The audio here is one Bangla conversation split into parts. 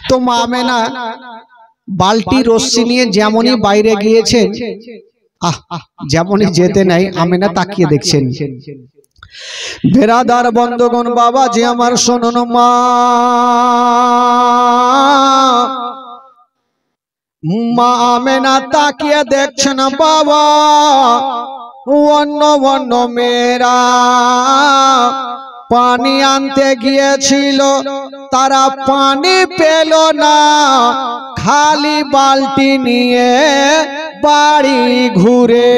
তো মা আমেনা বালতি রশ্মি নিয়ে যেমনই বাইরে গিয়েছেন, যেমনই যেতে নাই আমেনা তাকিয়ে দেখছেন। বেরাদার বন্ধুগণ, বাবা যে আমার শোনুন, মা আমেনা তাকিয়ে দেখছেন বাবা, অন্য অন্য মেয়েরা পানি আনতে গিয়েছিল, তারা পানি পেল না, খালি বালতি নিয়ে বাড়ি ঘুরে।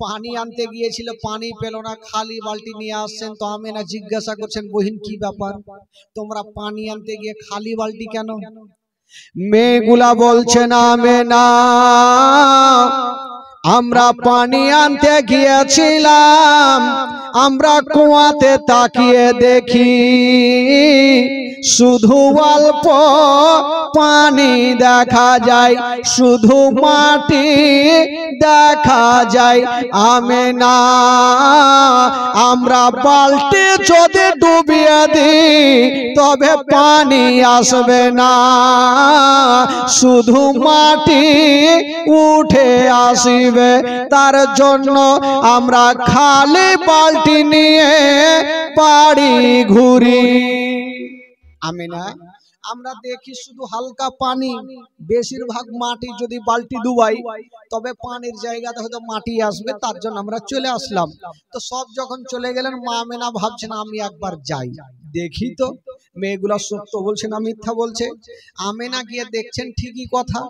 পানি আনতে গিয়েছিল, পানি পেল না, খালি বালতি নিয়ে আসছেন। তো আমেনা জিজ্ঞাসা করছেন, বহিন কি ব্যাপার, তোমরা পানি আনতে গিয়ে খালি বালতি কেন? মেয়েগুলা বলছেন, আমেনা আমরা পানি আনতে গিয়েছিলাম, আমরা কুয়াতে তাকিয়ে দেখি শুধু অল্প পানি দেখা যায়, শুধু মাটি দেখা যায়। আমেনা আমরা বালতি যদি ডুবিয়ে দিই তবে পানি আসবে না, শুধু মাটি উঠে আসবে, তার জন্য আমরা খালি বালতি নিয়ে বাড়ি ঘুরি। আমেনা আমরা দেখি শুধু হালকা পানি, বেশিরভাগ মাটি, যদি বালতি ডুবাই তবে পানির জায়গাতে হয়তো মাটি আসবে, তার জন্য আমরা চলে আসলাম। তো সব যখন চলে গেলেন, মা আমেনা ভাবছেন আমি একবার যাই, দেখি তো মেয়েগুলা সত্য বলছে না মিথ্যা বলছে। আমেনা গিয়ে দেখছেন ঠিকই কথা,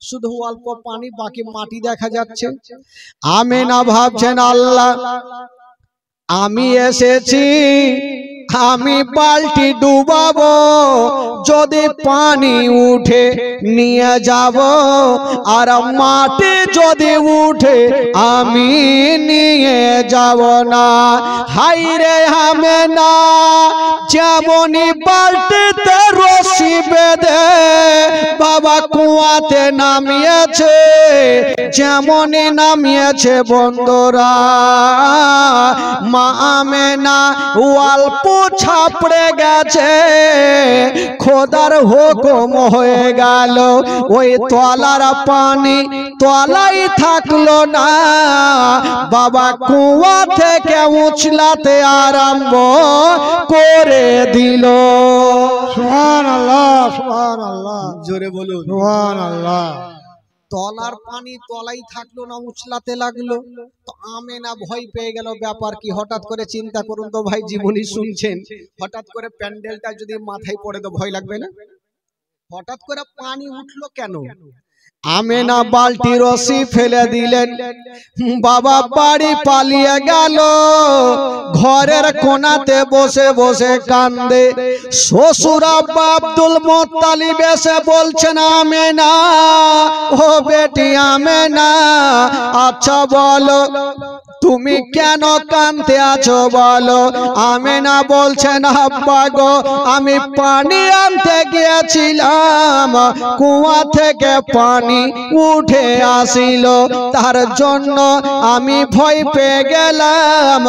শুধু অল্প পানি, বাকি মাটি দেখা যাচ্ছে। আমেনা ভাবছেন, আল্লাহ আমি এসেছি, আমি বালতি ডুবাবো, যদি পানি উঠে নিয়ে যাব, আর মাটি যদি উঠে আমি নিয়ে যাব না। হাইরে আমেনা যেমনই বালতিতে রশি বেঁধে বাবা কুয়াতে নামিয়েছে, যেমনই নামিয়েছে বন্ধুরা, মা আমেনা অল্প ছাপড়ে গেছে, খোদার হুকুম হয়ে গেল, ওই তলার পানি তলাই থাকলো না, বাবা কুয়া থেকে উছলাতে আরম্ভ করে দিল। সুবহানাল্লাহ, সুবহানাল্লাহ, জোরে বলুন সুবহানাল্লাহ। তলার পানি তলাই থাকলো না, উছলাতে লাগলো। তো আমেনা ভয় পেয়ে গেল, ব্যাপার কি? হঠাৎ করে চিন্তা করুন তো ভাই, জীবনী শুনছেন, হঠাৎ করে প্যান্ডেলটা যদি মাথায় পড়ে তো ভয় লাগবে না? হঠাৎ করে পানি উঠলো কেন? আমেনা বালতি রশি ফেলে দিলেন, বাবা বাড়ি পালিয়ে গেল, ঘরের কোণাতে বসে বসে কান্দে। শ্বশুর আব্বা আব্দুল মুত্তালিব এসে বলছেন, আমেনা ও বেটি আমেনা, আচ্ছা বলো তুমি কেন কাঁদতে আছো বলো? আমেনা বলছেন, আব্বা গো আমি পানি আনতে গিয়েছিলাম, কুয়া থেকে পানি উঠে আসিল, তার জন্য আমি ভয় পেয়ে গেলাম,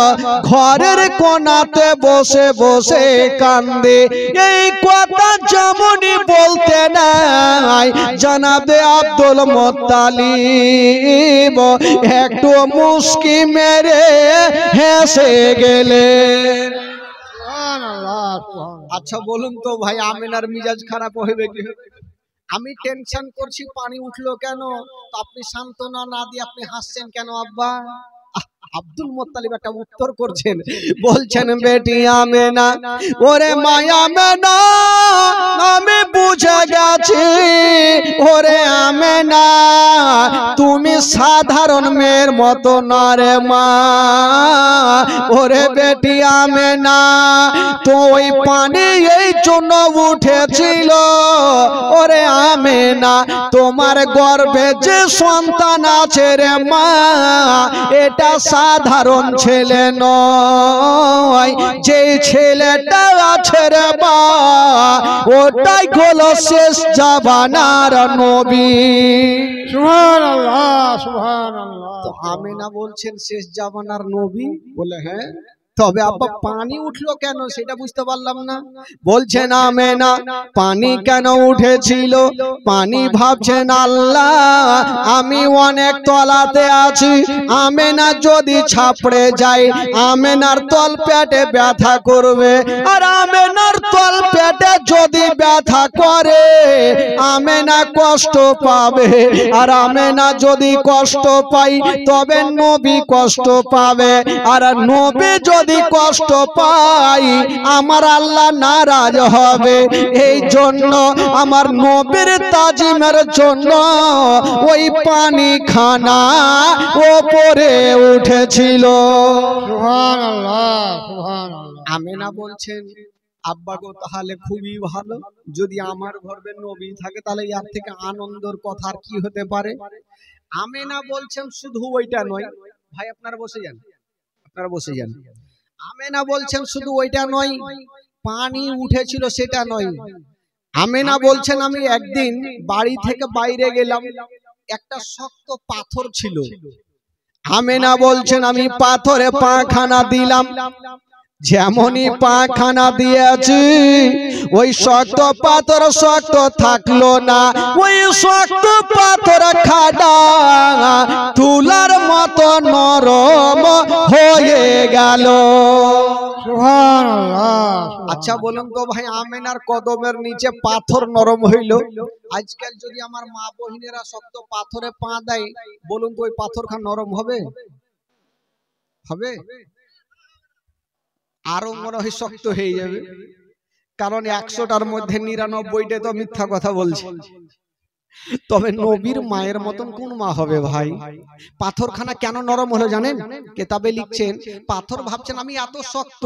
ঘরের কোণাতে বসে বসে কান্দে। এই কথা যেমনই বলতে নাই জনাবে আব্দুল মুত্তালিব একটু মুস্কি মেরে হেসে গেলেন। আচ্ছা বলুন তো ভাই, আমেনার মিজাজ খারাপ হইবে কি? আমি টেনশন করছি পানি উঠলো কেন, তো আপনি সান্ত্বনা না দিয়ে আপনি হাসছেন কেন আব্বা? আব্দুল মুত্তালিব একটা উত্তর করছেন, বলছেন, বেটি আমেনা, ওরে মায়া আমেনা আমি বুঝে গেছি, ওরে আমেনা তুমি সাধারণ মেয়ের মতো না রে মা, ওরে বেটি আমেনা তো ওই পানি এই জন্য উঠেছিল, ওরে আমেনা তোমার গর্ভে যে সন্তান আছে রে মা, এটা সাধারণ ছেলে নয়, যে ছেলেটা আছে রে মা ওটাই হলো শেষ জামানার নবী। সুবহানাল্লাহ, সুবহানাল্লাহ। তো আমেনা বলছেন শেষ জামানার নবী? বলে হ্যাঁ। তবে আব্বা পানি উঠলো কেন সেটা বুঝতে পারলাম না। বলছেন আমেনা পানি কেন উঠেছিল, পানি ভাবছেন আল্লাহ আমি অনেক তলাতে আছি, আমেনা যদি ছাপড়ে যায় আমেনার তল পেটে ব্যথা করবে, আর আমেনার তল পেটে যদি ব্যথা করে আমেনা কষ্ট পাবে, আর আমেনা যদি কষ্ট পাই তবে নবী কষ্ট পাবে, আর নবী যদি কষ্ট পাই আমার আল্লাহ নারাজ হবে। এই জন্য আমার নবীর তাজিমের জন্য ওই পানি খানা ওপরে উঠেছিল। সুবহানাল্লাহ সুবহানাল্লাহ। আমেনা বলছেন আব্বা গো তাহলে খুবই ভালো, যদি আমার গর্ভে নবী থাকে তাহলে এর থেকে আনন্দের কথা আর কি হতে পারে। আমেনা বলছেন শুধু ওইটা নয়, ভাই আপনারা বসে যান, আপনারা বসে যান। আমেনা বলছেন শুধু ওইটা নয়, পানি উঠেছিল সেটা নয়। আমেনা বলছেন আমি একদিন বাড়ি থেকে বাইরে গেলাম, একটা শক্ত পাথর ছিল। আমেনা বলছেন আমি পাথরে পাখানা দিলাম, যেমনই পাখানা দিয়েছি ওই শক্ত পাথর শক্ত থাকলো না, ওই শক্ত পাথর খাডা তুলার মতো নরম হয়ে গেল। সুবহানাল্লাহ। আচ্ছা বলুন তো ভাই আমেনার কদমের নিচে পাথর নরম হইল, আজকাল যদি আমার মা বহিনেরা শক্ত পাথরে পা দেয় বলুন তো ওই পাথর খান নরম হবে? হবে? আরো মনে হয় শক্ত হয়ে যাবে, কারণ 100টার মধ্যে 99টা তো মিথ্যা কথা বলছে। তবে নবীর মায়ের মতন কোন মা হবে ভাই? পাথরখানা কেন নরম হলো জানেন? কিতাবে লিখছেন পাথর ভাবছেন আমি এত শক্ত,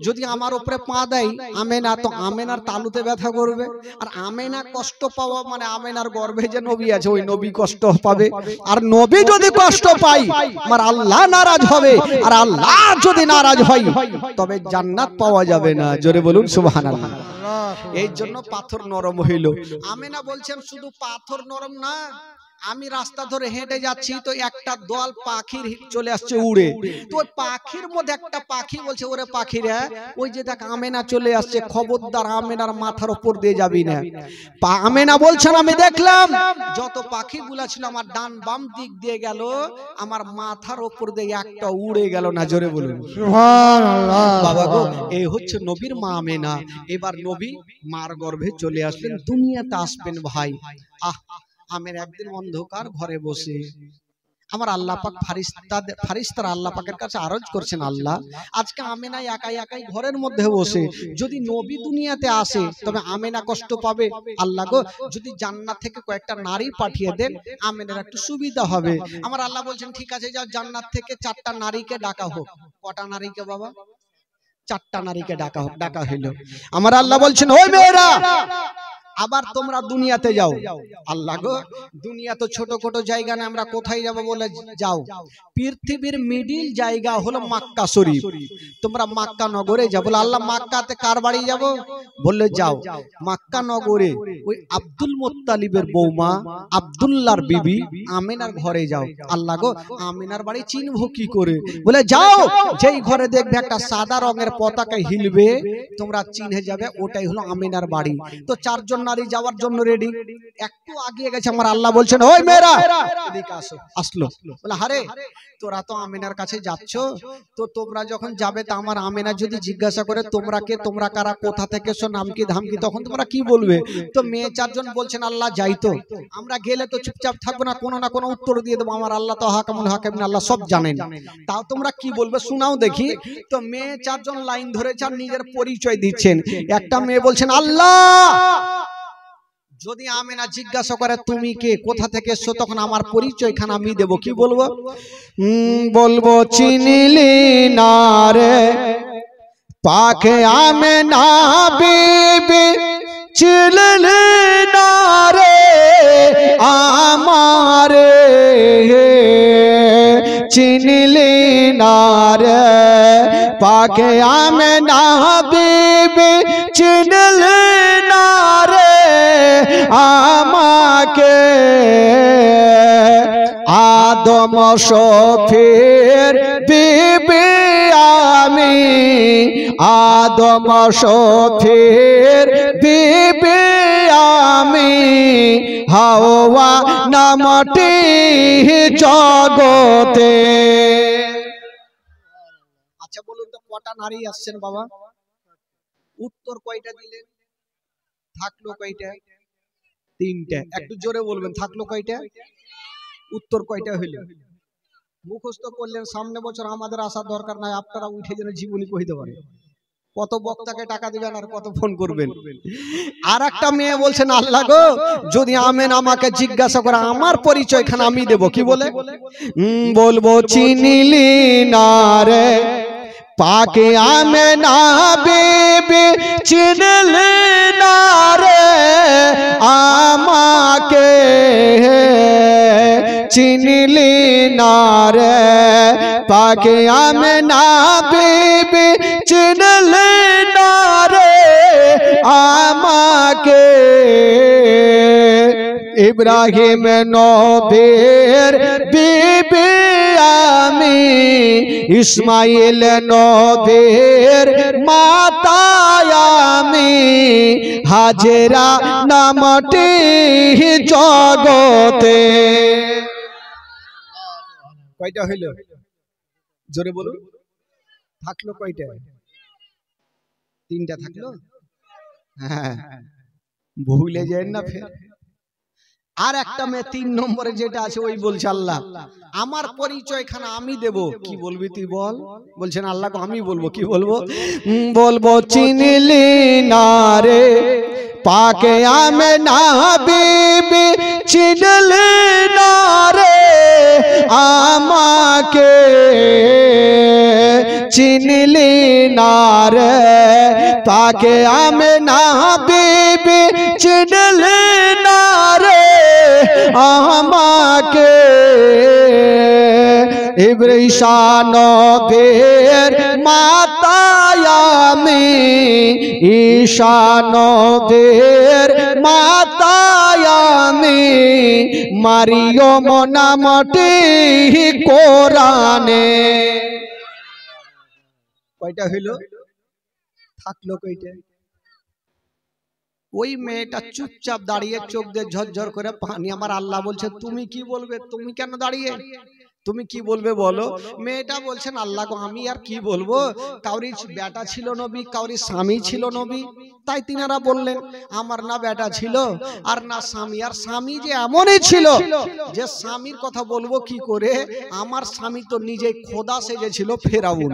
যদি আমার উপরে পা দেয় আমেনা তো আমেনার তালুতে ব্যথা করবে, আর আমেনা কষ্ট পাওয়া মানে আমেনার গর্ভে যে নবী আছে ওই নবী কষ্ট পাবে, আর নবী যদি কষ্ট পাই আমার আল্লাহ নারাজ হবে, আর আল্লাহ যদি নারাজ হয় তবে জান্নাত পাওয়া যাবে না। জোরে বলুন সুবহানাল্লাহ। এই জন্য পাথর নরম হইল। আমেনা বলছেন শুধু পাথর নরম না, আমি রাস্তা ধরে হেঁটে যাচ্ছি তো একটা দল পাখির চলে আসছে উড়ে, তো ওই পাখির মধ্যে একটা পাখি বলছে ওরে পাখিরা ওই যে দেখ আমেনা চলে আসছে, খবরদার আমেনার মাথার উপর দিয়ে যাবি না। আমেনা বলছেন আমি দেখলাম যত পাখিগুলা ছিল আমার ডান বাম দিক দিয়ে গেল, আমার মাথার উপর দিয়ে একটা উড়ে গেল না। জোরে বলুন সুবহানাল্লাহ। বাবা গো এই হচ্ছে নবীর মা আমেনা। এবার নবী মার গর্ভে চলে আসলেন, দুনিয়াতে আসবেন ভাই। আহ আমের একদিন অন্ধকার ঘরে বসে আমার আল্লাহ পাক ফারিস্তারা আল্লাহ পাকের কাছে আরজ করছেন আল্লাহ আজকে আমেনা একাই একাই ঘরের মধ্যে বসে, যদি নবী দুনিয়াতে আসে তবে আমেনা কষ্ট পাবে, আল্লাহ গো যদি জান্নাত থেকে কয়েকটা নারী পাঠিয়ে দেন আমেনার একটু সুবিধা হবে। আমার আল্লাহ বলছেন ঠিক আছে যাও জান্নাত থেকে 4টা নারীকে ডাকা হোক। কটা নারীকে বাবা? 4টা নারীকে ডাকা হোক। ডাকা হইল। আমার আল্লাহ বলছেন ওই মেয়েরা আবার তোমরা দুনিয়াতে যাও। আল্লাহ গো দুনিয়া তো ছোট ছোট জায়গা না, আমরা কোথায় যাব বলে যাও? পৃথিবীর মিডিল জায়গা হলো মক্কা শরীফ, তোমরা মক্কা নগরে যাও। বলে আল্লাহ মক্কাতে কার বাড়ি যাব? বললে যাও মক্কা নগরে ওই আব্দুল মুত্তালিবের বৌমা আব্দুল্লাহর বিবি আমিনার ঘরে যাও। আল্লাহ গো আমিনার বাড়ি চিনবো কি করে? বলে যাও যেই ঘরে দেখবে একটা সাদা রঙের পতাকা হিলবে তোমরা চিনে যাবে ওটাই হলো আমিনার বাড়ি। তো 4 জন নারী যাওয়ার জন্য রেডি, একটু আগিয়ে গেছে আমার আল্লাহ বলছেন ওই মেয়েরা এদিকে আসো। আসলো। বলে আরে তোরা তো আমিনার কাছে যাচ্ছ, তো তোমরা যখন যাবে তা আমার আমিনা যদি জিজ্ঞাসা করে তোমরা কে, তোমরা কারা, কোথা থেকে এসো, নাম কি ধাম কি, তখন তোমরা কি বলবে? তো মেয়ে 4 জন বলছেন আল্লাহ যাই তো, আমরা গেলে তো চুপচাপ থাকবো না, কোনো না কোনো উত্তর দিয়ে দেবো, আমার আল্লাহ তো হাকামুল হাকিম, আল্লাহ সব জানেন, তাও তোমরা কি বলবে শোনাও দেখি। তো মেয়ে 4 জন লাইন ধরেছে আর নিজের পরিচয় দিচ্ছেন। একটা মেয়ে বলছেন আল্লাহ যদি আমিনা জিজ্ঞাসা করে তুমি কে, কোথা থেকে এসছো, তখন আমার পরিচয় খান আমি দেব। কি বলবো? বলবো চিনিলি না রে পাকে আমিনা বিবি, চিনিলি না রে আমারে, চিনিলি না রে পাকে আমিনা বিবি, চিনিলি না রে আমাকে আদম শফির বিবি আমি, আদম শফির বিবি আমি, হাওয়া নামটি জগতে। আচ্ছা বলুন তো কটা নারী আসছেন বাবা? উত্তর কয়টা দিলেন? থাকলো কয়টা? তিনটা। একটু জোরে বলবেন, থাকলো কয়টা? উত্তর কয়টা হইল? মুখস্থ করলেন, সামনে বছর আমাদের আসার দরকার নাই, আপনারা উঠে যেন জীবনী কইতে পারে। কত বক্তাকে টাকা দিবেন আর কত ফোন করবেন। আর একটা মেয়ে বলছেন, আল্লাহ গো যদি আমেন আমাকে জিজ্ঞাসা করে আমার পরিচয়খানে আমি দেব, কি বলে? বলবো চিনিলি না রে পাকে আমেনা বিবি, চিনলি না রে আমাকে, চিনলি না রে পাকে আমেনা বিবি, চিনলি না রে আমাকে। ইব্রাহিম নবীর বিবি আমি, ইসমাইল নবীর মাতা আমি, হাজেরা নামটি জগতে। কয়টা হইল? জোরে বলুন। থাকলো কয়টা? তিনটা থাকলো। হ্যাঁ, ভুলে যায় না ফের। আর একটা মেয়ে 3 নম্বরে যেটা আছে ওই বলছে, আল্লাহ আমার পরিচয়খানা আমি দেব, কি বলবি তুই বল? বলছেন আল্লাহ আমি বলবো, কি বলবো? বলবো চিনলি না রে পাকে আমেনা বিবি, চিনলি না রে আমাকে, চিনলি না রে পাকে আমেনা বিবি, চিনলি না রে আমাকে। ঈসা নবীর মাতা আমি, ঈসা নবীর মাতা আমি, মারিয়ম নামটি কোরআনে। কয়টা হইল? থাকলো কয়টা? ওই মেয়েটা চুপচাপ দাঁড়িয়ে, চোখ দিয়ে ঝরঝর করে পানি। আমার আল্লাহ বলছে তুমি কি বলবে? তুমি কেন দাঁড়িয়ে? তুমি কি বলবে বলো? মেয়েটা বলছেন আল্লাহ গো আমি আর কি বলবো, কাউরি বেটা ছিল নবী, কাউরি স্বামী ছিল নবী, তাই তিনারা বললেন আমার না বেটা ছিল আর না স্বামী। আর স্বামী যে এমনই ছিল যে স্বামীর কথা বলবো কি করে, আমার স্বামী তো নিজেই খোদা সেজেছিল ফেরাউন।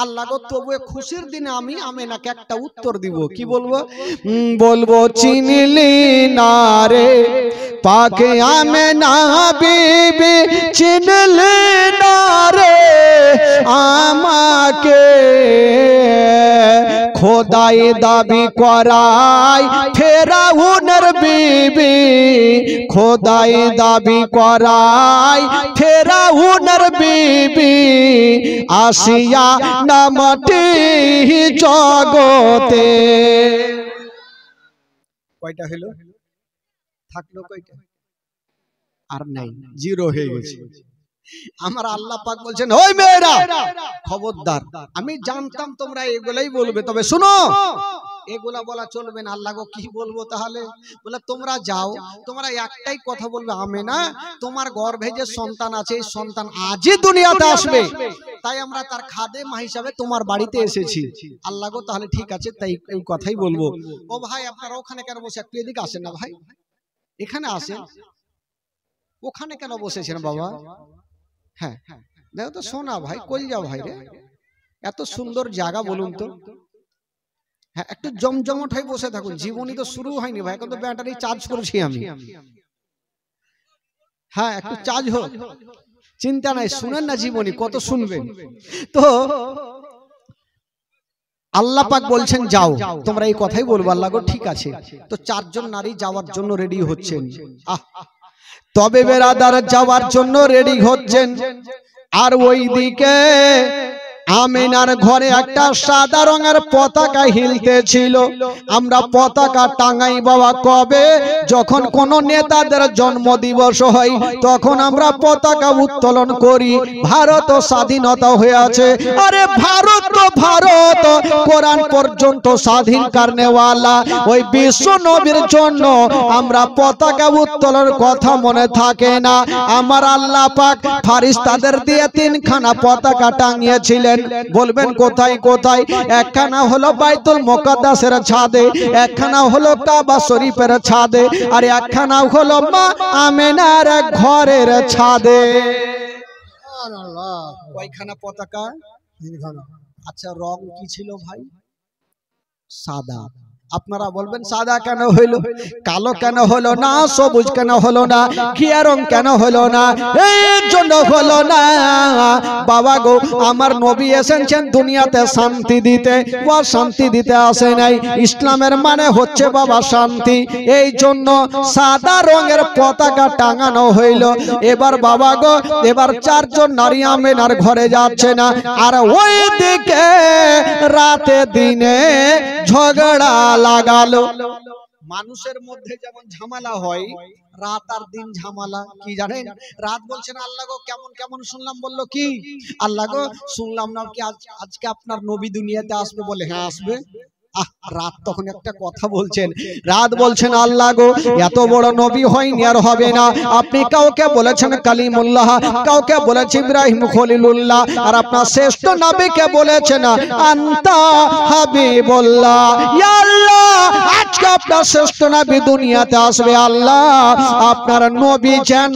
আল্লাহ গো তবু খুশির দিনে আমি আমেনাকে একটা উত্তর দিব, কি বলবো? বলবো চিনলি না রে পাকে আমেনা বিবি, চিনলি না রে আমাকে, খোদাই দাবি করাই ফেরাউনের বিবি, খোদাই দাবি করাই ফেরাউনের বিবি, আসিয়া নামটি জগতে। কয়টা হলো? থাকলো কয়টা? আর নাই, জিরো হয়ে গেছে। আমার আল্লাহ পাক বলছেন ওই মেয়েরা খবরদার, আমি জানতাম তোমরা এগুলাই বলবে, তবে শুনো এগুলা বলা চলবে না। আল্লাহ গো কি বলবো তাহলে? বলে তোমরা যাও, তোমরা একটাই কথা বলবে আমেনা তোমার গর্ভে যে সন্তান আছে এই সন্তান আজই দুনিয়াতে আসবে, তাই আমরা তার খাদেমা হিসাবে তোমার বাড়িতে এসেছি। আল্লাহ গো তাহলে ঠিক আছে, তাই এই কথাই বলবো। ও ভাই আপনারা ওখানে কেন বসে, একটু এদিকে আসেন না ভাই, এখানে আসেন। ওখানে কেন বসেছেন বাবা? হ্যাঁ দেখো তো শোনা ভাই, কই যাও ভাই রে, এত সুন্দর জায়গা বলুন তো। হ্যাঁ একটু জমজমট হয়ে বসে থাকুন, জীবনী তো শুরু হয়নি ভাই, এখন তো ব্যাটারি চার্জ করছি আমি। হ্যাঁ একটু চার্জ হোক, চিন্তা নাই, শুনেন না জীবনী কত শুনবেন। তো আল্লাহ পাক বলছেন যাও, তোমরা এই কথাই বলবো। আল্লাহ গো ঠিক আছে। তো 4 জন নারী যাওয়ার জন্য রেডি হচ্ছেন। তবে বেরাদার যাওয়ার জন্য রেডি হচ্ছেন। আর ওইদিকে আমিনার ঘরে একটা সাদা রঙের পতাকা হিলতেছিল। আমরা পতাকা টাঙাই বাবা কবে? যখন কোন নেতাদের জন্মদিবস হয় তখন আমরা পতাকা উত্তোলন করি। ভারত স্বাধীনতা হয়ে আছে, আরে ভারত তো ভারত, কোরআন পর্যন্ত স্বাধীন করনেওয়ালা ওই বিশ্ব নবীর জন্য আমরা পতাকা উত্তোলন কথা মনে থাকে না? আমার আল্লাহ পাক ফারিস্তাদের দিয়ে 3খানা পতাকা টাঙিয়েছিলেন। বলবেন কোথায় কোথায়? একখানা হলো বাইতুল মুকাদ্দাসের ছাদে, একখানা হলো কাবা শরীফের ছাদে, আর একখানা হলো মা আমিনার ঘরের ছাদে। কয়খানা পতাকা? 3খানা। আচ্ছা, রং কি ছিল ভাই? সাদা। আপনারা বলবেন সাদা কেন হইল, কালো কেন হলো না, সবুজ কেন হলো না, ঘিয়া রং কেন হলো না? এর জন্য হলো না বাবা গো, আমার নবী এসেছেন দুনিয়াতে শান্তি দিতে, ও শান্তি দিতে আসে নাই। ইসলামের মানে হচ্ছে বাবা শান্তি, এই জন্য সাদা রঙের পতাকা টাঙানো হইল। এবার বাবা গো, এবার 4 জন নারী আমিনার ঘরে যাচ্ছে না, আর ওই দিকে রাতে দিনে ঝগড়া লাগালো। মানুষের মধ্যে যেমন ঝামেলা হয়, রাত আর দিন ঝামেলা কি জানেন? রাত বলছেন আল্লাহ গো কেমন কেমন শুনলাম, বললো কি আল্লাহ গো শুনলাম না কি আজকে আপনার নবী দুনিয়াতে আসবে, বলে হ্যাঁ আসবে। রাত তখন একটা কথা বলছেন, রাত বলছেন আল্লাহ গো এত বড় নবী হয়নি আর হবে না, আপনি কাউকে বলেছেন কালিমুল্লাহ, কাউকে বলেছেন ইব্রাহিম খলিলুল্লাহ, আর আপনার শ্রেষ্ঠ নবীকে বলেছেন আনতা হাবিবুল্লাহ। ইয়া আল্লাহ আজকে আপনার শ্রেষ্ঠ নবী দুনিয়াতে আসবে, আল্লাহ আপনার নবী যেন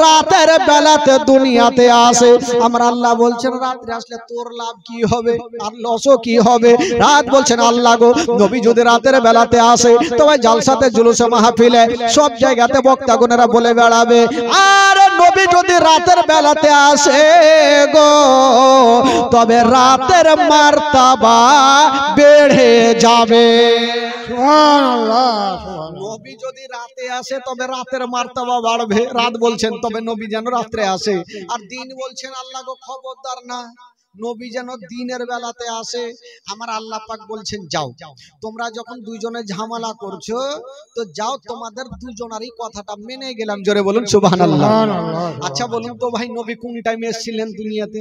রাতের বেলাতে দুনিয়াতে আসে। আমার আল্লাহ বলছেন রাত্রে আসলে তোর লাভ কি হবে আর লসও কি হবে? রাত বলছেন আল্লাহ গো নবী যদি রাতের বেলাতে আসে তবে জালসাতে জুলুসে মাহফিলে সব জায়গাতে বক্তাগণেরা বলে বেড়াবে, আর নবী যদি রাতের বেলাতে আসে গো তবে রাতের মার্তাবা বেড়ে যাবে। সুবহানাল্লাহ, নবী যদি রাতে আসে তবে রাতের মার্তাবা বাড়বে। রাত বলছেন তবে নবী যেন রাত্রে আসে, আর দিন বলছেন আল্লাহ গো খবরদার না, নবী যেন দিনের বেলাতে আসে। আমার আল্লাহ পাক বলছেন যাও, তোমরা যখন দুইজনে ঝামেলা করছো তো যাও, তোমাদের দুজনারই কথাটা মেনে গেলাম। জোরে বলুন সুবহানাল্লাহ। আচ্ছা বলুন তো ভাই নবী কোন টাইমে এসেছিলেন দুনিয়াতে?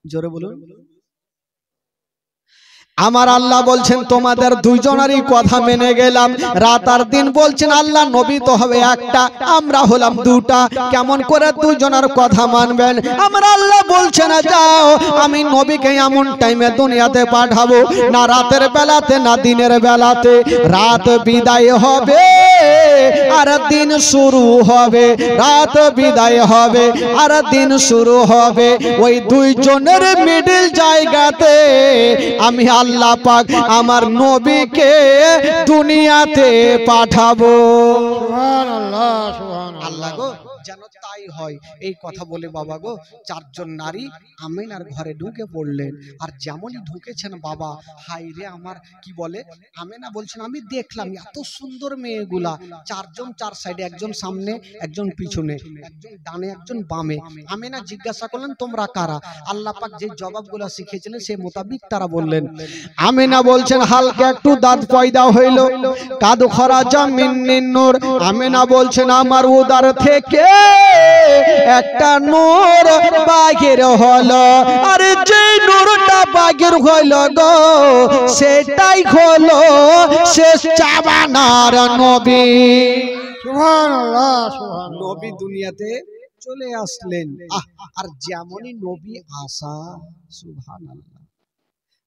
জোরে বলুন। আমার আল্লাহ বলছেন তোমাদের দুইজনেরই কথা মেনে গেলাম। রাত আর দিন বলছেন আল্লাহ নবী তো হবে একটা, আমরা হলাম দুটা, কেমন করে দুজনের কথা মানবেন? আমার আল্লাহ বলছেন যাও, আমি নবীকে এমন টাইমে দুনিয়াতে পাঠাবো, না রাতের বেলাতে না দিনের বেলাতে, রাত বিদায় হবে আর দিন শুরু হবে, রাত বিদায় হবে আর দিন শুরু হবে, ওই দুইজনের মিডল জায়গাতে আমি আল্লাহ পাক আমার নবীকে দুনিয়াতে পাঠাবো। সুবহানাল্লাহ, সুবহানাল্লাহ। আল্লাহ গো যেন তাই হয়। এই কথা বলে বাবা গো 4 জন নারী আমিনার ঘরে ঢুকে পড়লেন, আর যেমনই ঢুকেছেন বাবা হাই রে আমার কি বলে আমিনা বলছেন আমি দেখলাম এত সুন্দর মেয়েগুলা, 4 জন 4 সাইডে, একজন সামনে একজন পিছনে, একজন ডানে একজন বামে। আমিনা জিজ্ঞাসা করলেন তোমরা কারা? আল্লাহ পাক যে জবাবগুলো শিখিয়েছিলেন সেই মোতাবিক তারা বললেন। আমিনা বলছেন হালকা একটু দাঁত পয়দা হইল, কাদ খরাজা মিন্নিন নূর। আমিনা বলছেন আমার উদার থেকে একটা নূর বাগের হলো, আর যে নূরটা বাগের হলো গো সেটাই হলো শেষ জামানার নবী। সুবহানাল্লাহ, সুবহানাল্লাহ। নবী দুনিয়াতে চলে আসলেন। আর যেমনই নবী আসা সুবহানাল্লাহ,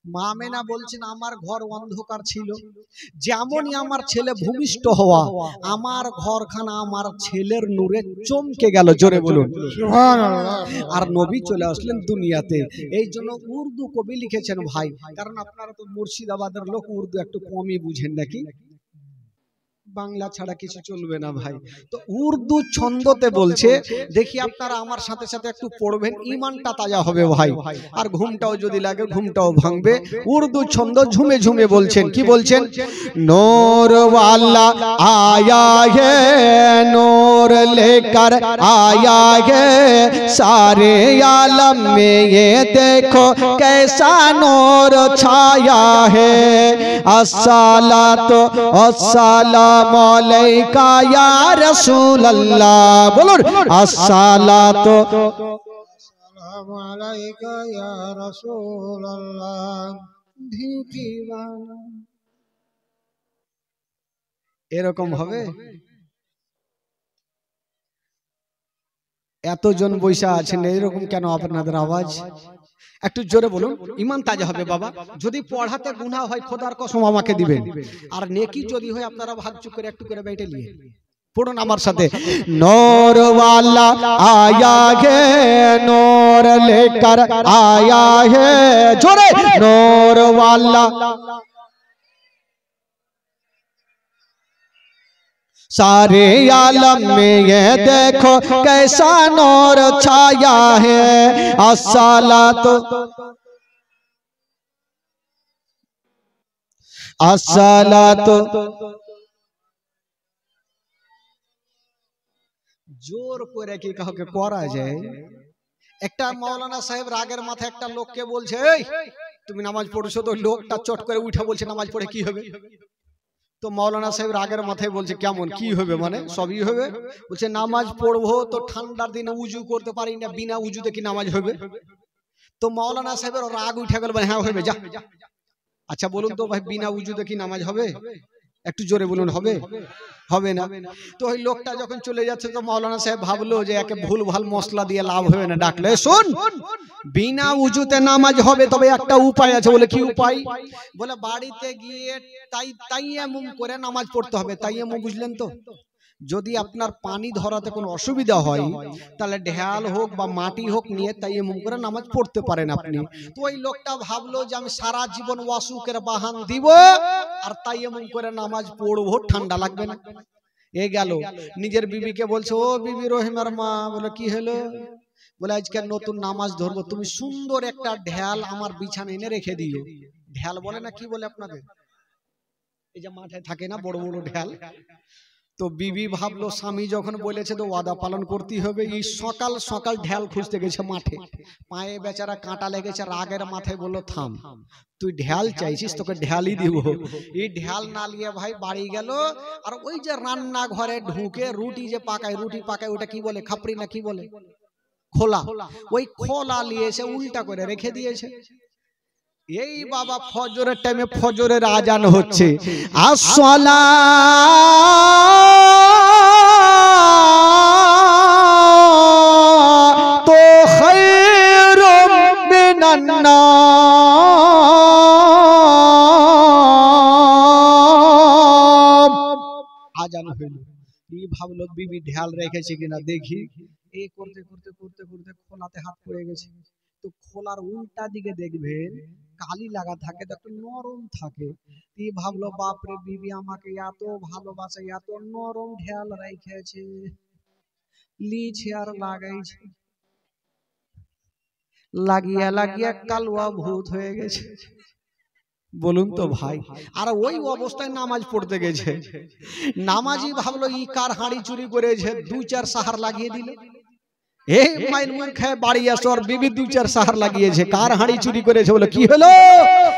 মা আমেনা বলছেন আমার ঘর অন্ধকার ছিল, যেমনই আমার ছেলে ভূমিষ্ঠ হওয়া আমার ঘরখানা আমার ছেলের নূরে চমকে গেল। জোরে বলুন সুবহানাল্লাহ। আর নবী চলে আসলেন দুনিয়াতে। এই জন্য উর্দু কবি লিখেছেন ভাই, কারণ আপনারা তো মুর্শিদাবাদের লোক, উর্দু একটু কমই বুঝেন নাকি? বাংলা ছাড়া কিছু চলবে না ভাই। তো উর্দু ছন্দতে বলছে, দেখি আপনারা আমার সাথে সাথে একটু পড়বেন, ইমানটা তাজা হবে ভাই, আর ঘুমটাও যদি লাগে ঘুমটাও ভাঙবে। উর্দু ছন্দ ঝুমে ঝুমে বলছেন, কি বলছেন? নূর ওয়ালা আয়া হে, नूर लेकर आया है, सारे आलम में ये देखो कैसा नूर छाया है। अस्सलातु वस्सलामु अलैका या रसूल अल्लाह, बोलो अस्सलातु वस्सलामु अलैका या रसूल अल्लाह। এরকম হবে? এতজন বৈশা আছেন, এরকম কেন আপনাদের আওয়াজ? একটু জোরে বলুন, ইমান তাজা হবে বাবা। যদি পড়াতে গুনাহ হয় খোদার কসম আমাকে দিবেন, আর নেকি যদি হয় আপনারা ভাগচু করে একটু করে বেটে নিয়ে পড়ুন আমার সাথে। নূর ওয়ালা আয়া হে, নূর লেकर आया है, জোরে নূর ওয়ালা सारे आलम में ये देखो कैसा नूर छाया है। अस्सलातु अस्सलातु, জোর করে কি কাউকে করা যায়? একটা মাওলানা সাহেব রাগের মাথায় একটা লোককে বলছে, এই তুমি নামাজ পড়ছো? তো লোকটা চট করে উঠে বলছে, নামাজ পড়ে কি হবে? তো মাওলানা সাহেব রাগের মাথায় বলছে, কেমন কি হবে? মানে সবই হবে। বলছে নামাজ পড়বো তো ঠান্ডার দিনে উজু করতে পারি না, বিনা উজুতে কি নামাজ হবে? তো মাওলানা সাহেবের রাগ উঠে গেল, হ্যাঁ হবে, যা। আচ্ছা বলুন তো ভাই, বিনা উজুতে কি নামাজ হবে? একটু জোরে বলুন, হবে? হবে না। তো ওই লোকটা যখন চলে যাচ্ছে, তো মাওলানা সাহেব ভাবলো যে একে ভুল ভাল মশলা দিয়ে লাভ হবে না, ডাকলে, শোন বিনা উজুতে নামাজ হবে, তবে একটা উপায় আছে। বলে কি উপায়? বলে বাড়িতে গিয়ে তাইয়াম্মুম করে নামাজ পড়তে হবে। তাইয়াম্মুম বুঝলেন তো? যদি আপনার পানি ধরাতে কোনো অসুবিধা হয়, তাহলে ঢেল হোক বা মাটি হোক নিয়ে তাইয়াম্মুম করে নামাজ পড়তে পারেন আপনি। তো ওই লোকটা ভাবলো যে আমি সারা জীবন ওয়াসুকের বাহান দিব আর তাইয়াম্মুম করে নামাজ পড়বো, ঠান্ডা লাগবে না। এ গেল, নিজের বিবিকে বলছে, ও বিবি রহিমার মা। বলে কি হলো? বলে আজকে নতুন নামাজ ধরবো, তুমি সুন্দর একটা ঢেল আমার বিছানা এনে রেখে দিও। ঢেল বলে না, কি বলে আপনাদের? এই যে মাঠে থাকে না বড় বড় ঢেল। তো বিবি ভাবলো স্বামী যখন বলেছে তো ওয়াদা পালন করতে হবে। এই সকাল সকাল ঢেল খুঁজতে গেছে মাঠে, পায়ে বেচারা কাঁটা লেগেছে, রাগের মাথায় বললো, থাম, তুই ঢেল চাইছিস, তোকে ঢেলই দিব। এই ঢেল না নিয়ে ভাই বাড়ি গেল, আর ওই যে রান্না ঘরে ঢুকে রুটি যে পাকায়, রুটি পাকায়, ওটা কি বলে? খাপড়ি না কি বলে? খোলা। ওই খোলা নিয়ে এসে উল্টা করে রেখে দিয়েছে। এই বাবা ফজরের টাইমে ফজরের আজান হচ্ছে, আসসালাতু খায়রুম মিনান নাম। আজান হইল, এই ভাবলো বিবি ঢেল রেখেছে কিনা দেখি। এই করতে করতে করতে করতে খোলাতে হাত পড়ে গেছে। তো খোলার উল্টা দিকে দেখবেন কালি লাগা থাকে, তো একটু নরম থাকে। তুই ভাবলো বাপরে, বিবি আমাকে এত ভালোবাসে, এত নরম ঢেল রেখেছে, লিছে আর লাগাইছে, লাগিয়া লাগিয়া কালুয়া ভূত হয়ে গেছে। বলুন তো ভাই। আর ওই অবস্থায় নামাজ পড়তে গেছে, নামাজি ভাবলো ই কার হাঁড়ি চুরি করেছে, 2-4 সাহার লাগিয়ে দিল। এই মাইন মুখ খায় বাড়ি আসো, আর বিবি 2-4 সাহার লাগিয়েছে। কার হাঁড়ি চুরি করেছে? বলে কি হলো?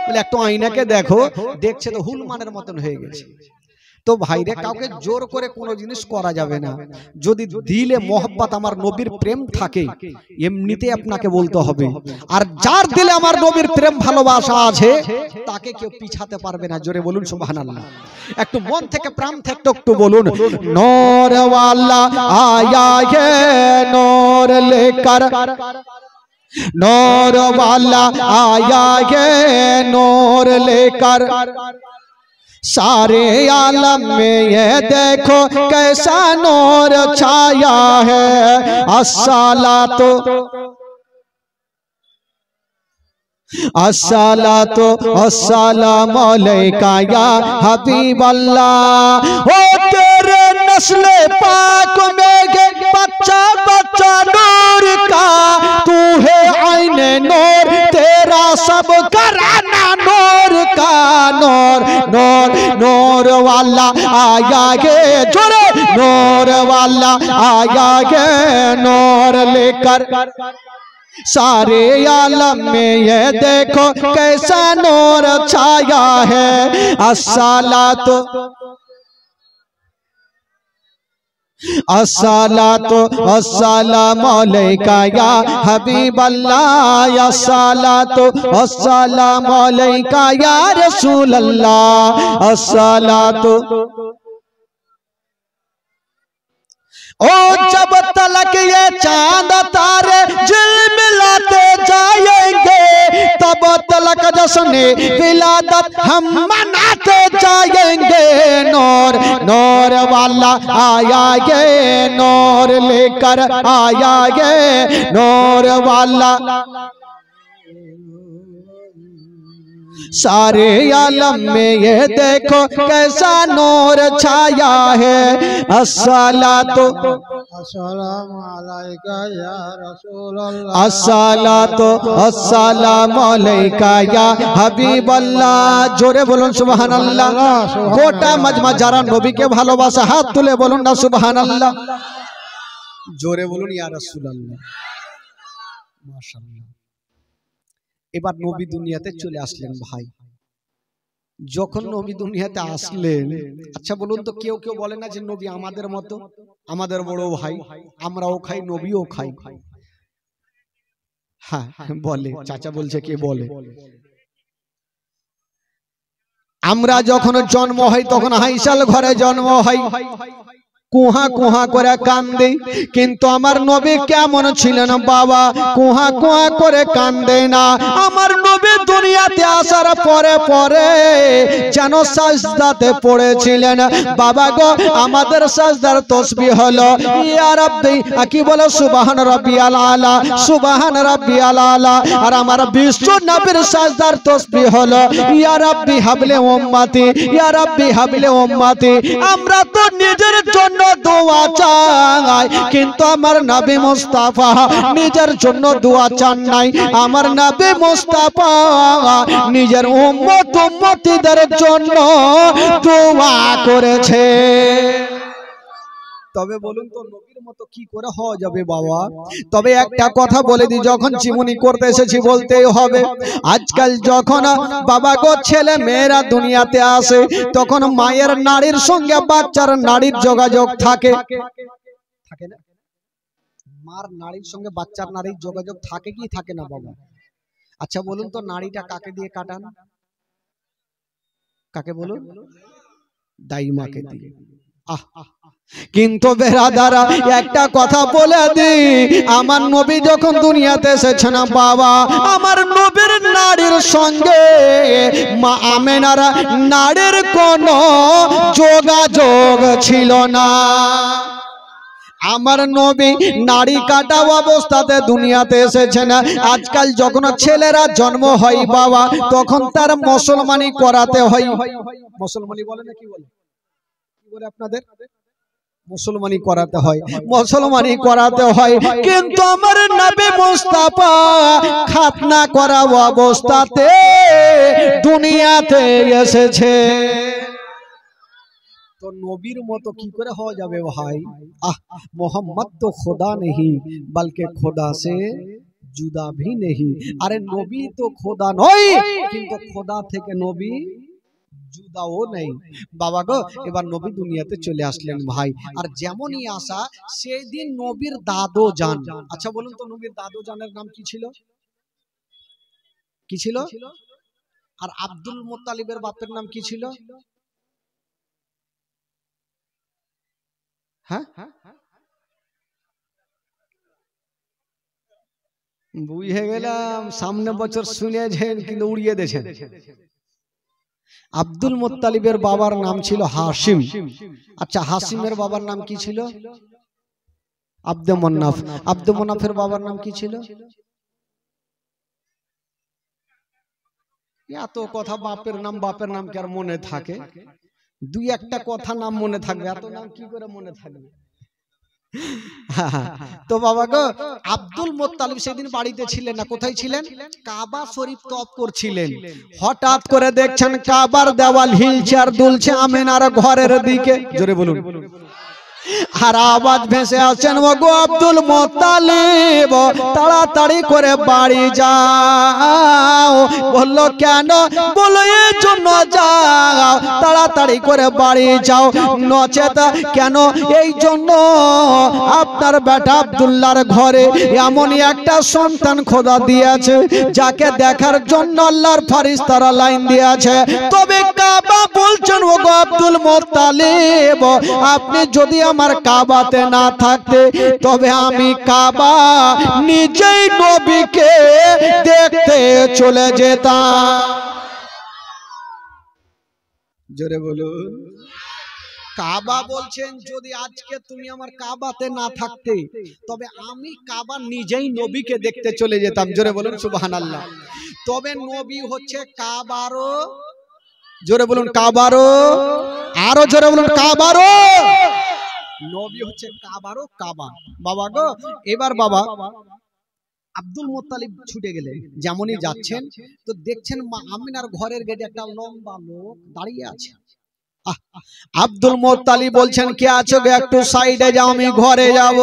বলে একটু আয়নাকে দেখো। দেখছে তো হুলমানের মতন হয়ে গেছে। তো ভাইরে, কাউকে জোর করে কোনো জিনিস করা যাবে না। যদি দিলে মোহব্বত, আমার নবীর প্রেম থাকে, এমনিতে আপনাকে বলতে হবে। আর যার দিলে আমার নবীর প্রেম ভালোবাসা আছে, তাকে কেউ পিছাতে পারবে না। জোরে বলুন সুবহানাল্লাহ। একটু মন থেকে প্রাণ থেকে একটু বলুন, নূর ওয়ালা আয়া হে, নূর লেकर, नूर वाला आया है, नूर लेकर सारे आलम में ये देखो कैसा नूर छाया है। अस्सलातु अस्सलातु अस्सलामु अलैका या हबीब अल्लाह। ओ तेरे नस्ल पाक में बच्चा बच्चा नूर का, तू है आईने नूर, तेरा सब घराना नूर का। नूर नूर नूर वाला आया गे, जोरे नूर वाला आया गे, नूर लेकर सारे आलम में ये देखो कैसा नूर छाया है। अस्सलातु अस्सलातु अस्सलामु अलैका या हबीब अल्लाह। अस्सलातु अस्सलामु अलैका या रसूल अल्लाह। अस्सलातु ओ जब तलक ये चांद तारे झिलमिलाते जाएंगे, तब तलक जश्न विलादत हम मनाते जाएंगे। नूर नूर वाला आया गे, नूर लेकर आया गे, नूर वाला सारे आलम में ये देखो कैसा नूर छाया है। अस्सलातु अस्सलामु अलैका या रसूल अल्लाह। अस्सलातु अस्सलामु अलैका या हबीब अल्लाह। जोरे बोलुन सुबहान अल्लाह। गोटा मजमा जारा नबी के भालोबासा हाथ तुले बोलुन ना सुबहान अल्लाह। जोरे बोलुन या रसूल अल्लाह। माशाअल्लाह। এবার নবী দুনিয়াতে চলে আসলেন ভাই। যখন নবী দুনিয়াতে আসলেন, আচ্ছা বলুন তো, কেউ কেউ বলে না যে নবী আমাদের মতো, আমাদের বড় ভাই, আমরাও খাই নবীও খাই? হ্যাঁ বলে, চাচা বলছে কে বলে। আমরা যখন জন্ম হয় তখন হাইসাল ঘরে জন্ম হয়, কুহা কুহা করে কান্দে, কিন্তু আমার নবী কেমন ছিলেন বাবা, কুহা কুহা করে কান্দে না। আমার নবী দুনিয়াতে আসার পরে পরে যেন সাজদাতে পড়েছিলেন। বাবা গো, আমাদের সাজদার তাসবিহ হলো ইয়া রাব্বি, কি বলে সুবহান রাব্বিয়াল আলা, সুবহান রাব্বিয়াল আলা। আর আমার বিশ্ব নবীর সাজদার তাসবিহ হলো ইয়া রাব্বি হাবলে উম্মতি, ইয়া রাব্বি হাবলে উম্মতি। আমরা তো নিজের জন্য দোয়া চাই, কিন্তু আমার নবী মুস্তাফা নিজের জন্য দোয়া চান নাই। আমার নবী মুস্তাফা নিজের উম্মত উম্মতিদের জন্য দোয়া করেছে। তবে বলুন তো, নবীর মতো কি করে হওয়া যাবে বাবা? তবে একটা কথা বলে দিই, যখন জীবনী করতে এসেছি বলতেই হবে। আজকাল যখন বাবা গো ছেলে মেয়েরা দুনিয়াতে আসে, তখন মায়ের নারীর সঙ্গে বাচ্চার নারীর যোগাযোগ থাকে, থাকে না? মার নারীর সঙ্গে বাচ্চার নারীর যোগাযোগ থাকে কি থাকে না বাবা? আচ্ছা বলুন তো, নারীটা কাকে দিয়ে কাটান? কাকে বলুন? দাইমাকে দিয়ে। কিন্তু বেরাদারা একটা কথা বলে দি, আমার নবী যখন দুনিয়াতে এসেছেন বাবা, আমার নবীর নারীর সঙ্গে মা আমেনার নারীর কোনো যোগাযোগ ছিল না। আমার নবী নারী কাটা অবস্থাতে দুনিয়াতে এসেছেন। আজকাল যখন ছেলেরা জন্ম হয় বাবা, তখন তার মুসলমানি করাতে হয়। মুসলমানি বলে না কি বলে? কি বলে আপনাদের? মুসলমানি করাতে হয়, মুসলমানি করাতে হয়। কিন্তু আমার নবী মুস্তাফা খাতনা করা অবস্থাতে দুনিয়াতে এসেছে। তো নবীর মতো কি করে হওয়া যাবে ভাই? মোহাম্মদ তো খোদা নেই, বলকে খোদা সে জুদা ভি নেই। আরে নবী তো খোদা নয়, কিন্তু খোদা থেকে নবী জুদাও নেই। বাবা গো, এবার নবী দুনিয়াতে চলে আসলেন ভাই। আর যেমনই আসা, সেই দিন নবীর দাদু জান, আচ্ছা বলুন তো, নবীর দাদু জানের নাম কি ছিল? কি ছিল? আর আব্দুল মুত্তালিবের বাপের নাম কি ছিল? হ্যাঁ, বুঝে গেলাম, সামনে বছর শুনেছেন কিন্তু উড়িয়ে দিয়েছেন। আব্দুল মুত্তালিবের বাবার নাম ছিল হাশিম। আচ্ছা, হাশিমের বাবার নাম কি ছিল? আব্দে মন্নাফ। আব্দে মন্নাফের বাবার নাম কি ছিল? এত কথা বাপের নাম কি আর মনে থাকে? দুই একটা কথা নাম মনে থাকবে, এত নাম কি করে মনে থাকবে? তো বাবা গো, আব্দুল মোত্তালিব সেদিন বাড়িতে ছিলেন না, কোথায় ছিলেন? কাবা শরীফ তওয়াফ করছিলেন। হঠাৎ করে দেখছেন কাবার দেওয়াল হিলছে আর দুলছে আমেনার ঘরের দিকে। জোরে বলুন। আর আওয়াজ ভেসে আসছেন, ও গো আব্দুল মোত্তালিব, তাড়াতাড়ি করে বাড়ি যাও। বললো কেন? বললো এই জন্য যাও, তাড়াতাড়ি করে বাড়ি যাও, নচেত কেন? এই জন্য আপনার বেটা আব্দুল্লাহর ঘরে এমনই একটা সন্তান খোদা দিয়েছে যাকে দেখার জন্য আল্লাহর ফেরেশতারা লাইন দিয়েছে। তবে কাবা বলছেন, ও গো আব্দুল মোত্তালিব, আপনি যদি আমার কাবাতে না থাকতে তবে আমি কাবা নিজেই নবীকে দেখতে চলে যেতাম। জোরে বলুন। কাবা বলছেন যদি আজকে তুমি আমার কাবাতে না থাকতে তবে আমি কাবা নিজেই নবীকে দেখতে চলে যেতাম। জোরে বলুন সুবহানাল্লাহ। তবে নবী হচ্ছে কাবারও, জোরে বলুন কাবারও, আরো জোরে বলুন কাবারও, নবী হচ্ছে কাবারও কাবা। বাবা গো, এবার বাবা আব্দুল মোত্তালিব ছুটে গেলেন। যেমনই যাচ্ছেন তো দেখছেন মা আমিনার ঘরের গেটে একটা লম্বা লোক দাঁড়িয়ে আছে। আব্দুল মোত্তালিব বলছেন, কে আছো গো, একটু সাইডে যাও, আমি ঘরে যাব।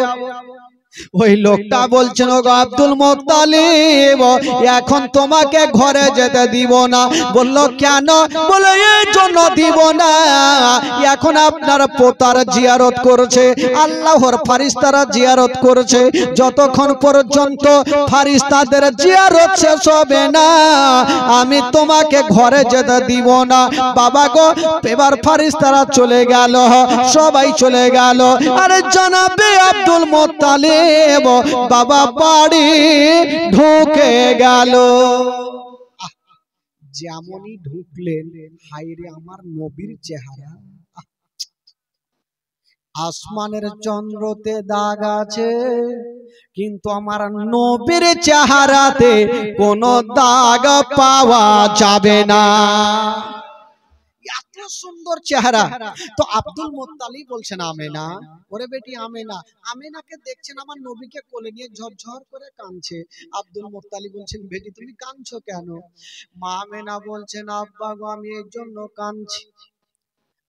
ওই লোকটা বলছেন, ও গো আব্দুল মোত্তালিব, এখন তোমাকে ঘরে যেতে দিব না। বললো কেন? বলে এই জন্য দিব না, এখন আপনার পোতার জিয়ারত করছে, আল্লাহর ফেরেশতারা জিয়ারত করছে, যতক্ষণ পর্যন্ত ফেরেশতাদের জিয়ারত শেষ হবে না আমি তোমাকে ঘরে যেতে দিব না। বাবা গো, এবার ফেরেশতারা চলে গেল, সবাই চলে গেল। আরে জনাবে আব্দুল মোত্তালিব বাবা বাড়ি ঢুকে গেল। যেমনই ঢুকলেন, হায়রে আমার নবীর চেহারা, আসমানের চন্দ্রতে দাগ আছে কিন্তু আমার নবীর চেহারাতে কোনো দাগ পাওয়া যাবে না। এত সুন্দর চেহারা। তো আব্দুল মোত্তালিব বলছেন, আমেনা, ওরে বেটি আমেনা, আমেনাকে দেখছেন আমার নবীকে কোলে নিয়ে ঝরঝর করে কাঁদছে। আব্দুল মোত্তালিব বলছেন, বেটি তুমি কাঁদছো কেন? মা আমেনা বলছেন, আব্বা গো, আমি এর জন্য কাঁদছি,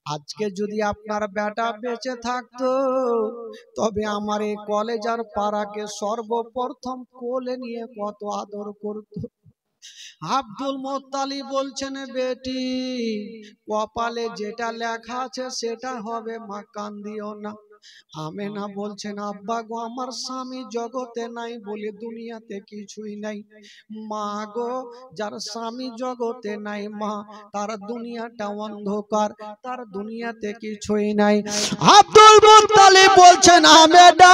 আজকে যদি আপনার বেটা বেঁচে থাকতো তবে আমার এই কলেজার পাড়াকে সর্বপ্রথম কোলে নিয়ে কত আদর করতো। আব্দুল মোত্তালিব বলছেন, বেটি কপালে যেটা লেখা আছে সেটা হবে, মা কান্দিও না। আমেনা বলছেন, আব্বা গো, আমার স্বামী জগতে নাই বলে দুনিয়াতে কিছুই নাই। মা গো, যার স্বামী জগতে নাই মা, তার দুনিয়াটা অন্ধকার, তার দুনিয়াতে কিছুই নাই। আব্দুল মোত্তালিব বলছেন, আমেনা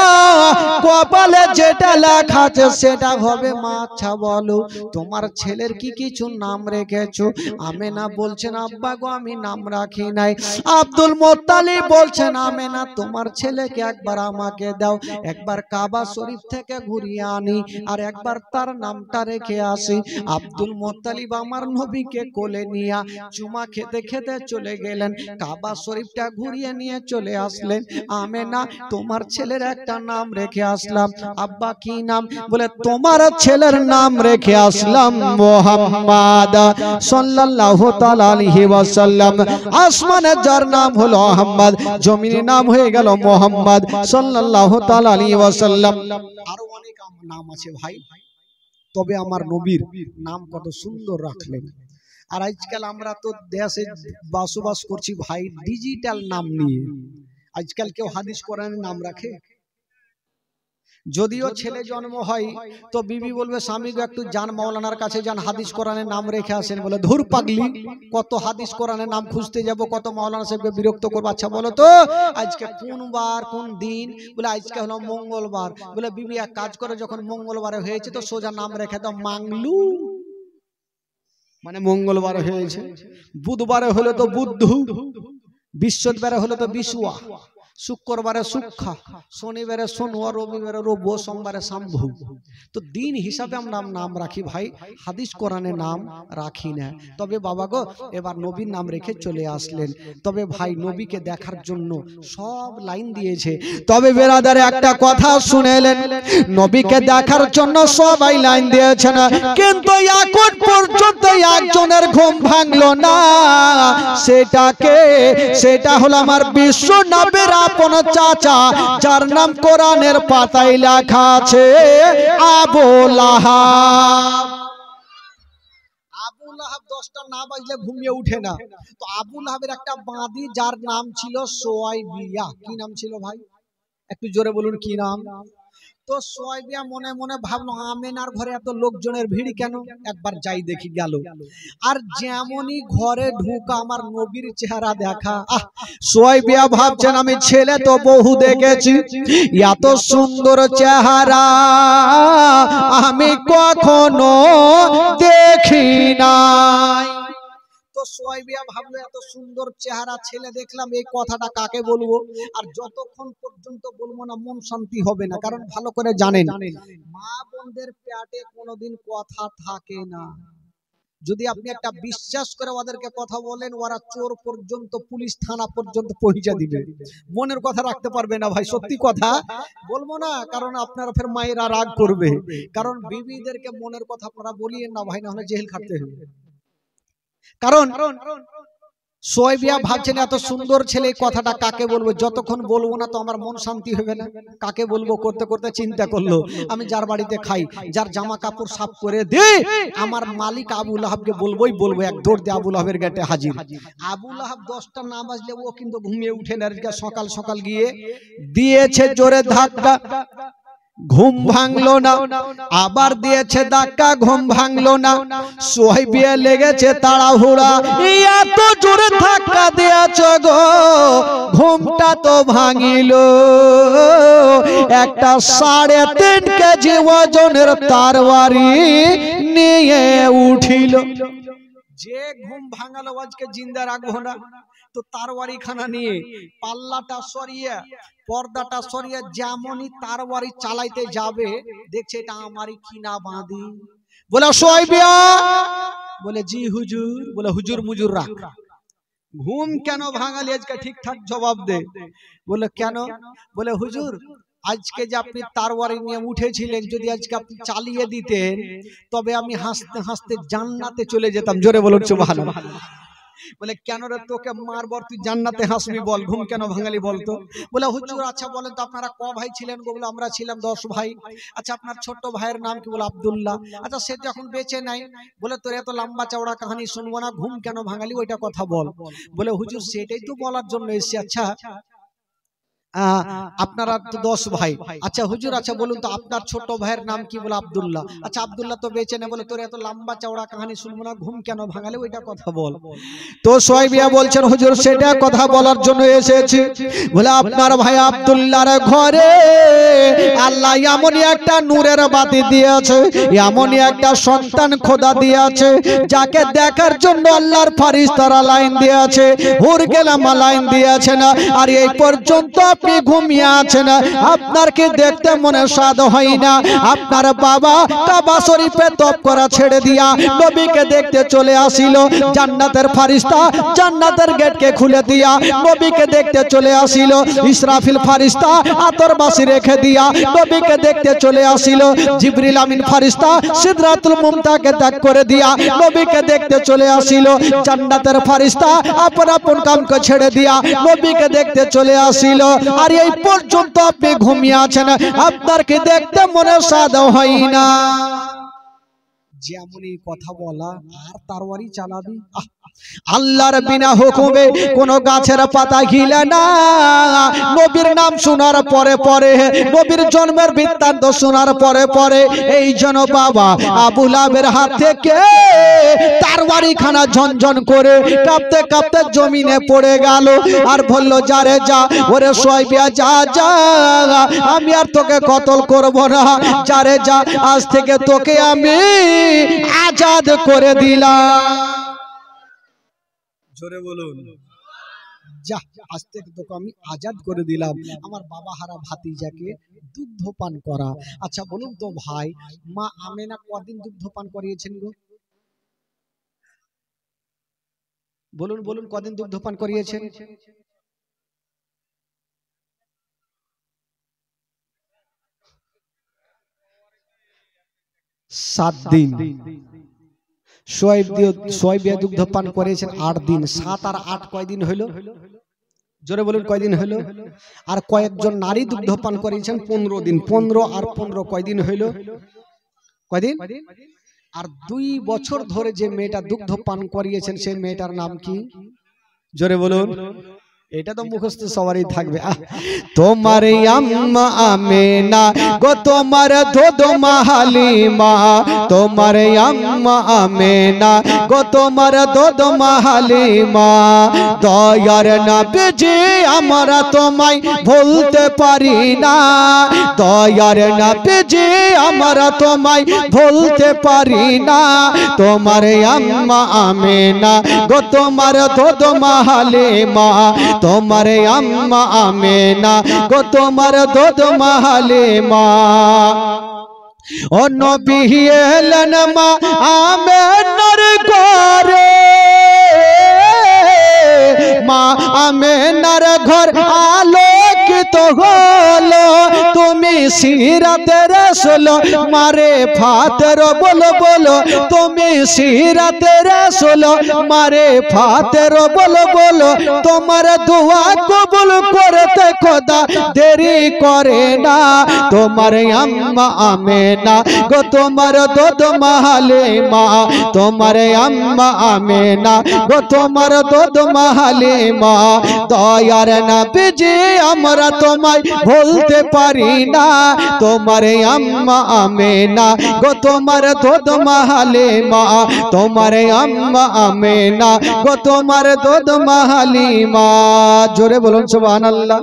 কপালে যেটা লেখা আছে সেটা হবে মা। আচ্ছা বলো, তোমার ছেলের কি কিছু নাম রেখেছো? আমেনা বলছেন, আব্বা গো, আমি নাম রাখি নাই। আব্দুল মোত্তালিব বলছেন, আমেনা তোমার ছেলেকে একবার আমাকে দাও, একবার কাবা শরীফ থেকে ঘুরিয়ে আনি আর একবার তার নামটা রেখে আসি। আব্দুল মোত্তালিব আমার নবীকে কোলে নিয়ে চুমা খেতে খেতে চলে গেলেন, কাবা শরীফটা ঘুরিয়ে নিয়ে চলে আসলেন। আমেনা তোমার ছেলের একটা নাম রেখে আসলাম। আব্বা কি নাম? বলে তোমার ছেলের নাম রেখে আসলাম মুহাম্মদ সাল্লাল্লাহু তাআলা আলাইহি ওয়াসাল্লাম। আসমানের যার নাম হলো আহমদ, জমিনের নাম হয়ে গেল মুহাম্মদ সাল্লাল্লাহু তাআলা আলাইহি ওয়াসাল্লাম। আরো অনেক নাম আছে ভাই, তবে আমার নবীর নাম কত সুন্দর রাখলেন। আর আজকাল আমরা তো দেশে বসবাস করছি ভাই ডিজিটাল নাম নিয়ে। আজকাল কেউ হাদিস কোরআনের নাম রাখে? যদিও ছেলে জন্ম হয় তো বিবি বলবে, স্বামী গো একটু যান মাওলানার কাছে যান, হাদিস কোরআনের নাম রেখে আসেন। বলে ধুর পাগলি, কত হাদিস কোরআনের নাম খুঁজতে যাব, কত মাওলানা সাহেবকে বিরক্ত করবো। আচ্ছা বলো তো আজকে কোন বার কোন দিন? বলে আজকে হলো মঙ্গলবার। বলে বিবি এক কাজ করে, যখন মঙ্গলবারে হয়েছে তো সোজা নাম রেখে দাও মাংলু, মানে মঙ্গলবারে হয়েছে। বুধবারে হলে তো বুদ্ধু, বৃহস্পতিবারে হলে তো বিশুয়া, শুক্রবারে সুক্ষা, শনিবারে শনুয়া, রবিবারে রবু, সোমবারে শাম্ভু। তো দিন হিসাবে আমরা নাম রাখি ভাই, হাদিস কোরআনে নাম রাখি না। তবে বাবা গো এবার নবীর নাম রেখে চলে আসলেন। তবে ভাই নবীকে দেখার জন্য সব লাইন দিয়েছে। তবে বেরাদারে একটা কথা শুনেলেন, নবীকে দেখার জন্য সবাই লাইন দিয়েছে না, কিন্তু এখন পর্যন্ত একজনের ঘুম ভাঙলো না। সেটা হলো আমার বিশ্ব নবীর আপন চাচা, যার নাম কোরআনের পাতায় লেখা আছে আবু লাহাব। আবু লাহাব 10টা না বাজলে ঘুমিয়ে উঠে না। তো আবু লাহাবের একটা বাঁদি যার নাম ছিল সোয়াইবিয়া। কি নাম ছিল ভাই? একটু জোরে বলুন কি নাম? তো সোয়াইবিয়া মনে মনে ভাবলো আমেনার ঘরে এত লোকজনের ভিড় কেন, একবার যাই দেখি। গেল, আর যেমনই ঘরে ঢুকা আমার নবীর চেহারা দেখা। সোয়াইবিয়া ভাবছেন আমি ছেলে তো বহু দেখেছি, এত সুন্দর চেহারা আমি কখনো দেখি নাই। তো সোয়াইবিয়া ভাবলো এত সুন্দর চেহারা ছেলে দেখলাম, এই কথাটা কাকে বলবো? আর যতক্ষণ পর্যন্ত বলবো না মন শান্তি হবে না। কারণ ভালো করে জানেন মা বোনদের পেটে কোনোদিন কথা থাকে না। যদি আপনি একটা বিশ্বাস করে ওদেরকে কথা বলেন, ওরা চোর পর্যন্ত, পুলিশ থানা পর্যন্ত পৌঁছে দিবে। মনের কথা রাখতে পারবে না ভাই, সত্যি কথা বলবো না, কারণ আপনারা ফের মায়েরা রাগ করবে। কারণ বিবিদেরকে মনের কথা আপনারা বলিয়েন না ভাই, না হলে জেল খাটতে হবে। কারণ সোয়াইবিয়া ভাবছেন এত সুন্দর ছেলে, কথাটা কাকে বলবো? যতক্ষণ বলবো না তো আমার মন শান্তি হবে না। কাকে বলবো করতে করতে চিন্তা করলো, আমি যার বাড়িতে খাই, যার জামা কাপড় সাফ করে দে, আমার মালিক আবু লাহাবকে বলবোই বলবো। এক দৌড় দিয়ে আবু লাহাবের গেটে হাজির। আবু লাহাব 10টা না বাজলে ও কিন্তু ঘুমিয়ে উঠে না। সকাল সকাল গিয়ে দিয়েছে জোরে ধাক্কা, ঘুম ভাঙলো না। আবার দিয়েছে ধাক্কা, ঘুম ভাঙলো না। সোয়াইবিয়া লেগেছে তাড়াহুড়া, এত জোরে ধাক্কা দিয়েছে গো, ঘুমটা তো ভাঙিল। একটা 3.5 কেজি ওজনের তরবারি নিয়ে উঠিল। যে ঘুম ভাঙালো আজকে জিন্দা রাখবো না। তো তরবারি খানা নিয়ে পাল্লাটা সরিয়ে, পর্দাটা সরিয়ে যেমনই তরবারি চালাইতে যাবে, দেখছে এটা আমারই কিনা বাঁধি। বলে সোয়াইবিয়া, বলে জি হুজুর। বলে হুজুর মুজুর রাখ, ঘুম কেন ভাঙালি আজকে? ঠিকঠাক জবাব দে। বলে কেন? বলে হুজুর আজকে যে আপনি তরবারি নিয়ে উঠেছিলেন, যদি আজকে আপনি চালিয়ে দিতেন তবে আমি হাসতে হাসতে জান্নাতে চলে যেতাম। জোরে বলুন সুবহানাল্লাহ। বলে কেন রে, তোকে মারবর তুই জান্নাতে হাসবি, বল ঘুম কেন ভাঙালি বলতো? বলে হুজুর আচ্ছা বলেন তো আপনারা ক ভাই ছিলেন গো? বলে আমরা ছিলাম 10 ভাই। আচ্ছা আপনার ছোট ভাইয়ের নাম কি? বলে আব্দুল্লাহ। আচ্ছা সে তো এখন বেঁচে নাই। বলে তোর এত লম্বা চওড়া কাহিনী শুনবো না, ঘুম কেন ভাঙালি ওইটা কথা বল। বলে হুজুর সেটাই তো বলার জন্য এসেছি। আচ্ছা আপনারা তো 10 ভাই। আচ্ছা হুজুর আচ্ছা বলুন তো আপনার ছোট ভাইয়ের নাম কি? বলে আব্দুল্লাহ। আচ্ছা আব্দুল্লাহ তো বেঁচে নেই। বলে তোর এত লম্বা চওড়া কাহিনী শুনবো না, ঘুম কেন ভাঙালে ওইটা কথা বল। তো সোয়াইবিয়া বলছেন হুজুর সেটা কথা বলার জন্য এসেছি। বলে আপনার ভাই আব্দুল্লাহর ঘরে আল্লাহ এমনই একটা নূরের বাতি দিয়েছে, এমনই একটা সন্তান খোদা দিয়েছে, যাকে দেখার জন্য আল্লাহর ফেরেশতারা লাইন দিয়েছে, হুর কেলামা লাইন দিয়েছে না। আর এই পর্যন্ত আপনি ঘুমিয়ে আছেন, আপনার কি দেখতে মনে স্বাদ হয় না? আপনার বাবা কাবা শরীফে তওয়াফ করা ছেড়ে দিয়া নবীকে দেখতে চলে আসিল। জান্নাতের ফেরেশতা জান্নাতের গেটকে খুলে দিয়া নবীকে দেখতে চলে আসিল। ইসরাফিল ফেরেশতা আতরবাসি রেখে দিয়া নবীকে দেখতে চলে আসিল। জিবরিল আমিন ফেরেশতা সিদরাতুল মুনতাহাকে ত্যাগ করে দিয়া নবীকে দেখতে চলে আসিল। জান্নাতের ফেরেশতা আপন আপন কামকে ছেড়ে দিয়া নবীকে দেখতে চলে আসিল। আর এই পর্যন্ত আপনি ঘুমিয়ে আছেন, আপনার কি দেখতে মনে স্বাদ হয় না? যেমনই কথা বলা আর তরবারি চালাবি। আল্লাহর বিনা হুকুমে কোন গাছের পাতা গিলে না। নবীর নাম শোনার পরে পরে, নবীর জন্মের বৃত্তান্ত শোনার পরে পরে এই জন বাবা আবু লাহাবের হাত থেকে তরবারি খানা ঝনঝন করে কাঁপতে কাঁপতে জমিনে পড়ে গেল। আর বলল যারে যা, ওরে সোয়াইবিয়া যা যা, আমি আর তোকে কতল করব না। যারে যা, আজ থেকে তোকে আমি আজাদ করে দিলাম। জোরে বলুন। যা আজ থেকে তোকে আমি আজাদ করে দিলাম আমার বাবা হারা ভাতিজাকে দুগ্ধ পান করা। আচ্ছা বলুন তো ভাই, মা আমেনা কদিন দুগ্ধ পান করিয়েছেন গো? বলুন বলুন, কদিন দুগ্ধ পান করিয়েছেন? সাত দিন। সোয়াইব দিয়ে দুগ্ধ পান করিয়েছেন 8 দিন। 7 আর 8 কয়দিন হইল? জোরে বলুন কয়দিন হইল? আর কয়েকজন নারী দুগ্ধ পান করিয়েছেন 15 দিন। 15 আর 15 কয়দিন হইল? কয়দিন? আর 2 বছর ধরে যে মেয়েটা দুগ্ধ পান করিয়েছেন সেই মেয়েটার নাম কি? জোরে বলুন। এটা তো মুখস্থ সবারই থাকবে। তোমার আম্মা আমেনা গো তোমার দোদমা হালিমা, তোমার আম্মা আমেনা গো তোমার দোদমা হালিমা। দয়ার নবীজি আমরা তোমায় ভুলতে পারি না, দয়ার নবীজি আমরা তোমায় ভুলতে পারি না। তোমার আম্মা আমেনা গো তোমার দোদমা হালিমা, তোমার আম্মা আমেনা গো তোমার দোদমা হালিমা। ও নবী এলেন মা আমেনার ঘরে, মা আমেনার ঘর আলোকিত হলো। তুমি সিরাতে রাসূল মারে ফাতের বলো বলো, তুমি সিরাতে রাসূল মারে ফাতের বলো বলো। তোমার দোয়া কবুল করতে খোদা দেরি করে না। তোমার আম্মা আমেনা গো তোমার দোদমা হালিমা, তোমার আম্মা আমেনা গো তোমার দোদমা হালিমা। দয়ার নবীজি আমরা তোমায় ভুলতে পারি না, তোমার আম্মা আমেনা গো তোমার দোদমা হালিমা, তোমার আম্মা আমেনা গো তোমার দোদমা হালিমা। জোরে বলুন সুবহানাল্লাহ।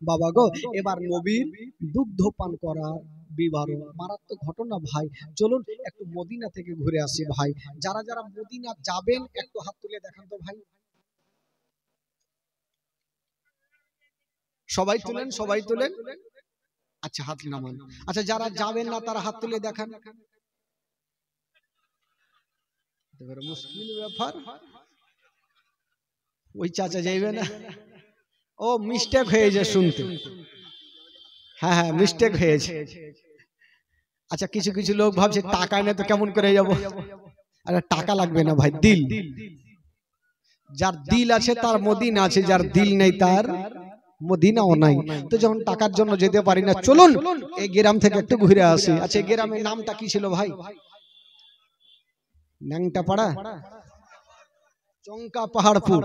বাবা গো, এবার নবীর দুগ্ধ পান করার বিবরণ, মারাত্মক ঘটনা ভাই। চলুন একটু মদিনা থেকে ঘুরে আসি ভাই। যারা যারা মদিনা যাবেন একটু হাত তুলে দেখান তো ভাই। সবাই তুলেন, সবাই তুলেন। আচ্ছা হাত নামান। আচ্ছা যারা যাবেন না তারা হাত তুলে দেখান। মুশকিল ব্যাপার, ওই চাচা যাইবে না। ও মিস্টেক হয়েছে শুনতে। হ্যাঁ হ্যাঁ মিস্টেক হয়েছে। আচ্ছা কিছু কিছু লোক ভাবছে টাকা নেই তো কেমন করে যাব। আরে টাকা লাগবে না ভাই, দিল। যার দিল আছে তার মদিনা আছে, যার দিল নেই তার মদিনাও নাই। তো যখন টাকার জন্য যেতে পারি না, চলুন এই গ্রাম থেকে একটু ঘুরে আসি। আচ্ছা এই গ্রামের নামটা কি ছিল ভাই? ন্যাংটাপাড়া, চংকা পাহাড়পুর।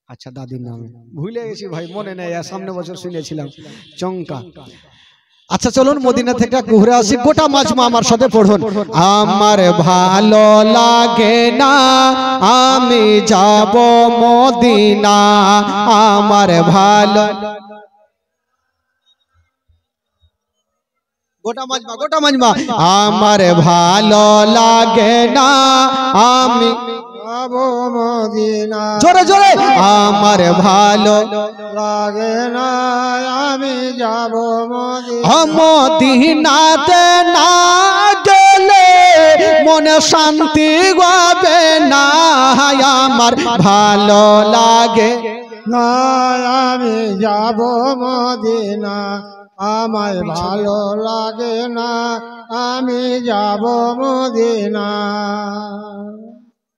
আচ্ছা দাদির নামে ভুলে গেছি ভাই, মনে নেই। সামনে বছর শুনেছিলাম চংকা। আচ্ছা চলুন মদিনা থেকে ঘুরে আসি। গোটা মাজমা আমার সাথে পড়ুন। আমার ভালো লাগে না আমি যাব মদিনা, আমার ভালো। গোটা মাজমা, গোটা মাজমা। আমার ভালো লাগে না আমি যাব মদিনা, জোরে জোরে। আমার ভালো লাগে না আমি যাব মদিনা, মদিনাতে না গেলে মনে শান্তি পাবে না। আমার ভালো লাগে না আমি যাব মদিনা, আমায় ভালো লাগে না আমি যাব মদিনা।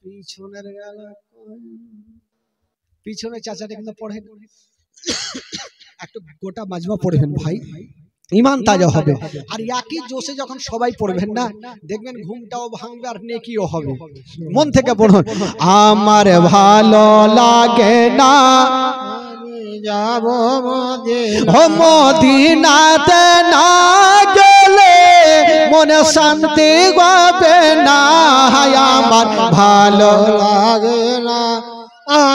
পিছনের গেলা পিছনে চাচাটা কিন্তু পড়েন, একটু গোটা মাজমা পড়বেন ভাই, ঈমান তাজা হবে। আর একই জোশে যখন সবাই পড়বেন না, দেখবেন ঘুমটাও ভাঙবে আর নেকিও হবে। মন থেকে পড়ুন। আমার ভালো লাগে না আমি যাব মদিনা, মদিনাতে না গেলে মনে শান্তি পাবে না। আমার ভালো লাগে না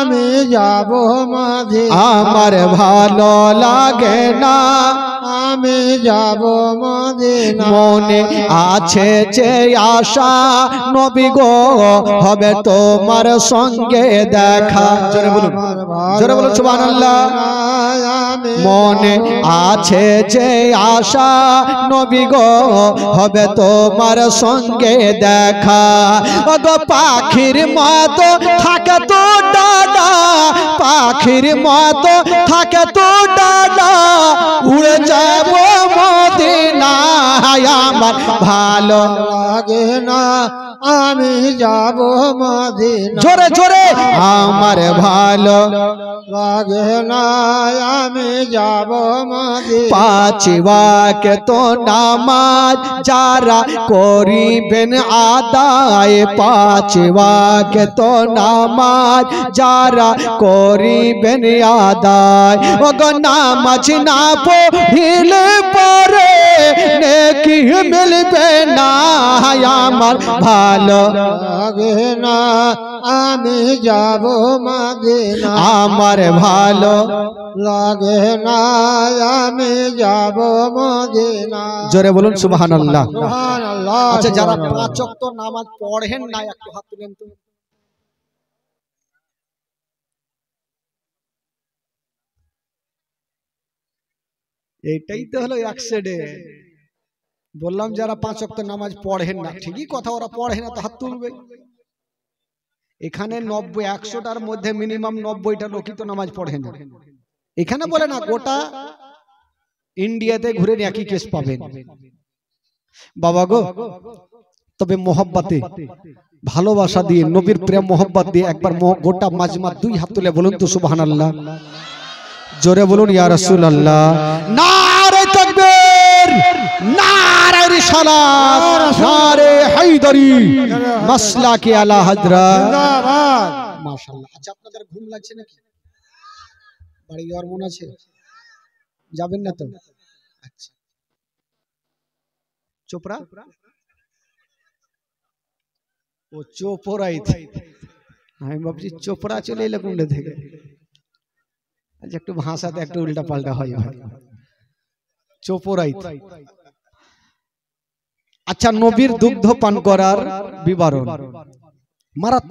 আমি যাব মদিনা আমার ভালো লাগে না আমি যাব মদিনা মনে আছে যে আশা নবী গো হবে তোমার সঙ্গে দেখা জোরে বলুন সুবহানাল্লাহ মনে আছে যে আশা নবী গো হবে তোমার সঙ্গে দেখা ওগো পাখির মতো থাকে তো ডানা পাখির মতো থাকে তো ডানা উড়ে যাব মদিনায় আমার ভালো লাগে না আমি যাব মদিনা জোরে জোরে আমার ভালো লাগে না আমি যাব মদিনা পাঁচ ওয়াক্ত নামাজ যারা করিবেন আদায় পাঁচ ওয়াক্ত নামাজ যারা করিবেন আদায় ওগো নামাজ না পড়িলে পরে নেকি মিলবে না আমার ভালো লাগে না আমি যাব মদিনা আমার ভালো লাগে না আমি যাব মদিনা জোরে বলুন সুবহানাল্লাহ সুবহানাল্লাহ আচ্ছা যারা পাঁচ ওয়াক্ত নামাজ পড়েন না একটু হাত তুলেন তো এইটাই তো হলো অ্যাক্সিডেন্ট বললাম যারা পাঁচ ওয়াক্ত নামাজ পড়েন না ঠিকই কথা ওরা পড়ে না তো হাত তুলবে এখানে 90-100টার মধ্যে মিনিমাম 90টা লোকই তো নামাজ পড়ে না এখানে বলে না গোটা ইন্ডিয়াতে ঘুরে একই কেস পাবেন বাবা গো তবে মোহাব্বতে ভালোবাসা দিয়ে নবীর প্রেম মোহাব্বত দিয়ে একবার গোটা মাজমা দুই হাত তুলে বলুন তো সুবহানাল্লাহ জোরে বলুন ইয়া রাসূলুল্লাহ নারে তাকবীর নারে রিসালাত নারে হায়দারি মাসলাকে আলা হযরত জিন্দাবাদ মাশাআল্লাহ আচ্ছা আপনাদের ঘুম লাগছে নাকি বাড়ি যাওয়ার মন আছে যাবেন না তো আচ্ছা চোপড়া ও চোপড়াই আমি ভাবছি চোপড়া চলে এলে কোনটা থেকে আচ্ছা একটু ভাষাতে একটু উল্টা পাল্টা হয় চোপড়াই আচ্ছা নবীর দুগ্ধ পান করার বিবরণ মারাত্মক